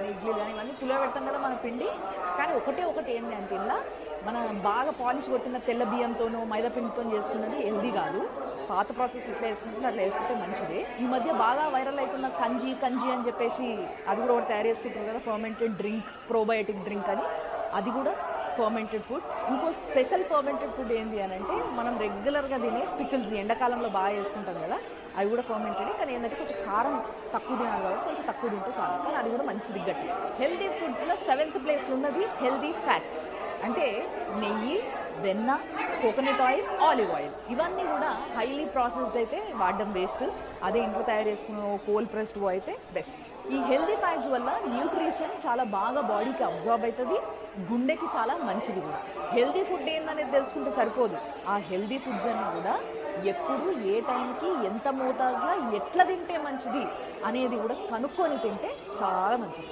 కానీ ఇడ్లీలు కానీ ఇవన్నీ పులివ పెడతాం కదా మన పిండి. కానీ ఒకటి ఏంటి అంటే ఇలా మన బాగా పాలిష్ కొట్టిన తెల్ల బియ్యంతోనో మైదా పిండితో చేసుకున్నది హెల్దీ కాదు. పాత ప్రాసెస్ ఇట్లా వేసుకుంటే అట్లా వేసుకుంటే మంచిదే. ఈ మధ్య బాగా వైరల్ అవుతున్న కంజీ అని చెప్పేసి అది కూడా ఒకటి తయారు చేసుకుంటారు కదా, ఫర్మెంటెడ్ డ్రింక్, ప్రోబయోటిక్ డ్రింక్ అని, అది కూడా ఫర్మెంటెడ్ ఫుడ్. ఇంకో స్పెషల్ ఫర్మెంటెడ్ ఫుడ్ ఏంటి అని అంటే మనం రెగ్యులర్గా తినే పికిల్స్ ఎండాకాలంలో బాగా వేసుకుంటాం కదా, అవి కూడా ఫర్మెంటెడ్. కానీ ఏంటంటే కొంచెం కారం తక్కువ తినాలి కాబట్టి కొంచెం తక్కువ తింటే చాలు, కానీ అది కూడా మంచిది గట్టి. హెల్దీ ఫుడ్స్లో 7th ప్లేస్లో ఉన్నది హెల్దీ ఫ్యాట్స్. అంటే నెయ్యి, వెన్న, కోకోనట్ ఆయిల్, ఆలివ్ ఆయిల్, ఇవన్నీ కూడా హైలీ ప్రాసెస్డ్ అయితే వాడడం వేస్ట్. అదే ఇంట్లో తయారు చేసుకున్న కోల్డ్ ప్రెస్డ్ అయితే బెస్ట్. ఈ హెల్దీ ఫ్యాట్స్ వల్ల న్యూట్రిషన్ చాలా బాగా బాడీకి అబ్జార్బ్ అవుతుంది, గుండెకి చాలా మంచిది కూడా. హెల్దీ ఫుడ్ ఏందనేది తెలుసుకుంటే సరిపోదు, ఆ హెల్దీ ఫుడ్స్ అన్నీ కూడా ఎప్పుడు ఏ టైంకి ఎంత మోతాదులో ఎట్లా తింటే మంచిది అనేది కూడా కనుక్కొని తింటే చాలా మంచిది.